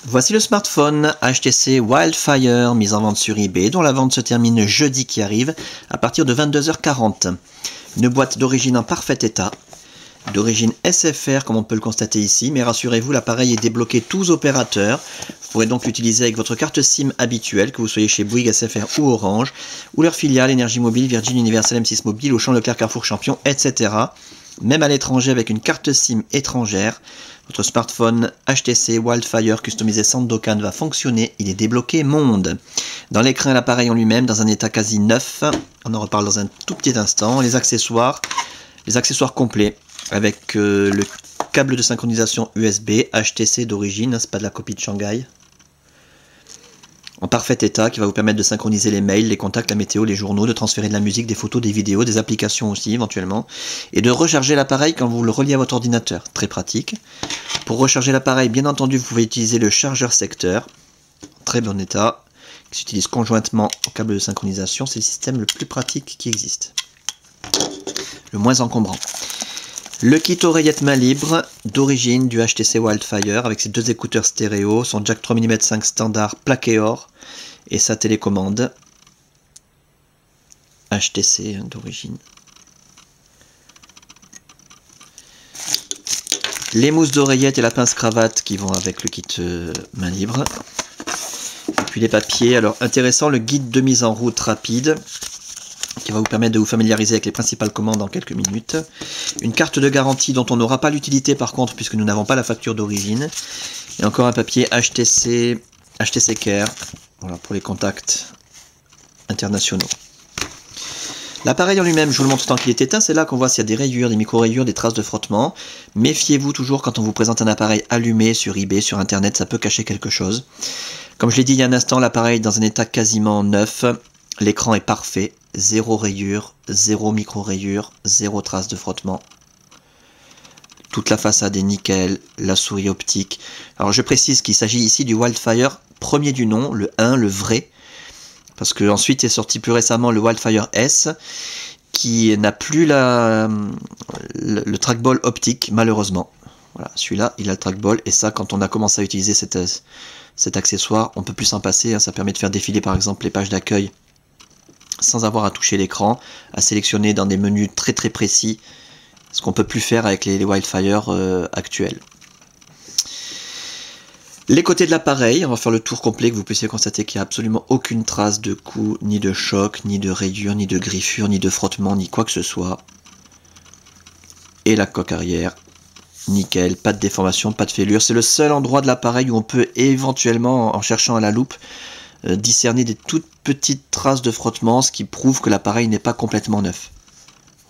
Voici le smartphone HTC Wildfire mis en vente sur eBay, dont la vente se termine jeudi qui arrive à partir de 22h40. Une boîte d'origine en parfait état, d'origine SFR comme on peut le constater ici, mais rassurez-vous, l'appareil est débloqué tous opérateurs. Vous pourrez donc l'utiliser avec votre carte SIM habituelle, que vous soyez chez Bouygues, SFR ou Orange, ou leur filiale Énergie Mobile, Virgin, Universal, M6 Mobile, Auchan, Leclerc, Carrefour, Champion, etc. Même à l'étranger avec une carte SIM étrangère, votre smartphone HTC Wildfire customisé Sandokan va fonctionner, il est débloqué monde. Dans l'écran et l'appareil en lui-même, dans un état quasi neuf, on en reparle dans un tout petit instant. Les accessoires complets avec le câble de synchronisation USB HTC d'origine, c'est pas de la copie de Shanghai. En parfait état, qui va vous permettre de synchroniser les mails, les contacts, la météo, les journaux, de transférer de la musique, des photos, des vidéos, des applications aussi éventuellement, et de recharger l'appareil quand vous le reliez à votre ordinateur. Très pratique. Pour recharger l'appareil, bien entendu, vous pouvez utiliser le chargeur secteur, très bon état, qui s'utilise conjointement au câble de synchronisation. C'est le système le plus pratique qui existe, le moins encombrant. Le kit oreillette main libre d'origine du HTC Wildfire avec ses deux écouteurs stéréo, son jack 3 mm 5 standard plaqué or et sa télécommande HTC d'origine. Les mousses d'oreillette et la pince cravate qui vont avec le kit main libre. Et puis les papiers, alors intéressant, le guide de mise en route rapide qui va vous permettre de vous familiariser avec les principales commandes en quelques minutes. Une carte de garantie dont on n'aura pas l'utilité par contre puisque nous n'avons pas la facture d'origine. Et encore un papier HTC Care, voilà, pour les contacts internationaux. L'appareil en lui-même, je vous le montre tant qu'il est éteint, c'est là qu'on voit s'il y a des rayures, des micro-rayures, des traces de frottement. Méfiez-vous toujours quand on vous présente un appareil allumé sur eBay, sur internet, ça peut cacher quelque chose. Comme je l'ai dit il y a un instant, l'appareil est dans un état quasiment neuf. L'écran est parfait, zéro rayure, zéro micro-rayure, zéro trace de frottement. Toute la façade est nickel, la souris optique. Alors je précise qu'il s'agit ici du Wildfire premier du nom, le 1, le vrai. Parce qu'ensuite est sorti plus récemment le Wildfire S, qui n'a plus le trackball optique, malheureusement. Voilà, celui-là, il a le trackball, et ça, quand on a commencé à utiliser cet accessoire, on peut plus s'en passer. Hein, ça permet de faire défiler par exemple les pages d'accueil sans avoir à toucher l'écran, à sélectionner dans des menus très très précis, ce qu'on peut plus faire avec les Wildfire actuels. Les côtés de l'appareil, on va faire le tour complet, que vous puissiez constater qu'il n'y a absolument aucune trace de coup, ni de choc, ni de rayure, ni de griffure, ni de frottement, ni quoi que ce soit. Et la coque arrière, nickel, pas de déformation, pas de fêlure. C'est le seul endroit de l'appareil où on peut éventuellement, en cherchant à la loupe, discerner des toutes petites traces de frottement, ce qui prouve que l'appareil n'est pas complètement neuf.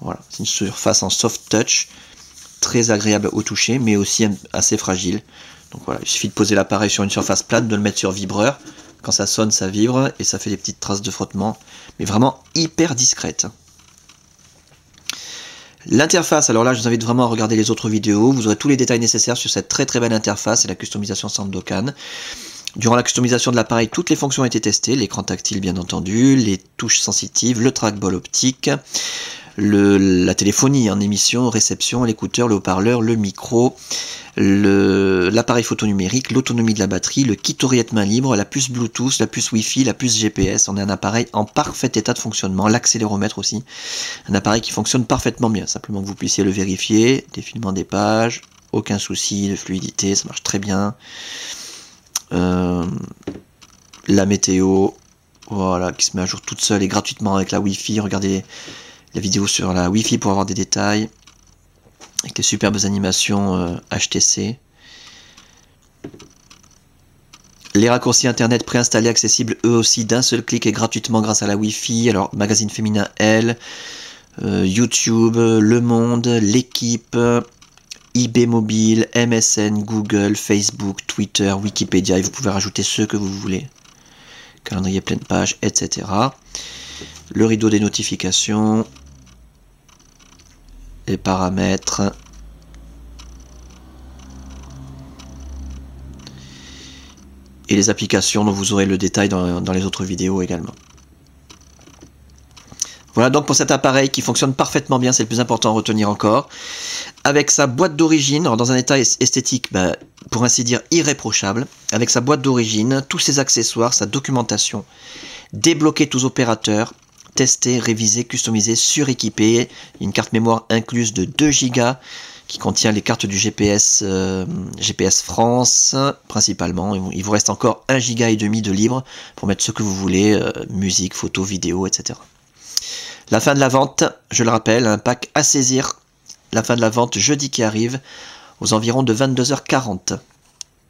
Voilà, c'est une surface en soft touch, très agréable au toucher, mais aussi assez fragile. Donc voilà, il suffit de poser l'appareil sur une surface plate, de le mettre sur vibreur. Quand ça sonne, ça vibre et ça fait des petites traces de frottement, mais vraiment hyper discrète. L'interface, alors là je vous invite vraiment à regarder les autres vidéos, vous aurez tous les détails nécessaires sur cette très très belle interface et la customisation Sandokan. Durant la customisation de l'appareil, toutes les fonctions ont été testées, l'écran tactile bien entendu, les touches sensitives, le trackball optique, la téléphonie en émission, réception, l'écouteur, le haut-parleur, le micro, l'appareil photo numérique, l'autonomie de la batterie, le kit oreillette main libre, la puce Bluetooth, la puce Wi-Fi, la puce GPS. On a un appareil en parfait état de fonctionnement, l'accéléromètre aussi, un appareil qui fonctionne parfaitement bien, simplement que vous puissiez le vérifier, défilement des pages, aucun souci de fluidité, ça marche très bien. La météo, voilà, qui se met à jour toute seule et gratuitement avec la Wi-Fi. Regardez la vidéo sur la Wi-Fi pour avoir des détails, avec des superbes animations HTC. Les raccourcis internet préinstallés accessibles eux aussi d'un seul clic et gratuitement grâce à la Wi-Fi. Alors magazine féminin Elle, YouTube, Le Monde, L'équipe, eBay Mobile, MSN, Google, Facebook, Twitter, Wikipédia, et vous pouvez rajouter ceux que vous voulez. Calendrier pleine page, etc. Le rideau des notifications, les paramètres, et les applications dont vous aurez le détail dans les autres vidéos également. Voilà donc pour cet appareil qui fonctionne parfaitement bien, c'est le plus important à retenir encore. Avec sa boîte d'origine, dans un état esthétique, pour ainsi dire, irréprochable. Avec sa boîte d'origine, tous ses accessoires, sa documentation. Débloquer tous opérateurs, tester, réviser, customiser, suréquiper. Une carte mémoire incluse de 2 Go qui contient les cartes du GPS, GPS France principalement. Il vous reste encore 1,5 Go de libre pour mettre ce que vous voulez, musique, photos, vidéos, etc. La fin de la vente, je le rappelle, un pack à saisir. La fin de la vente jeudi qui arrive aux environs de 22h40.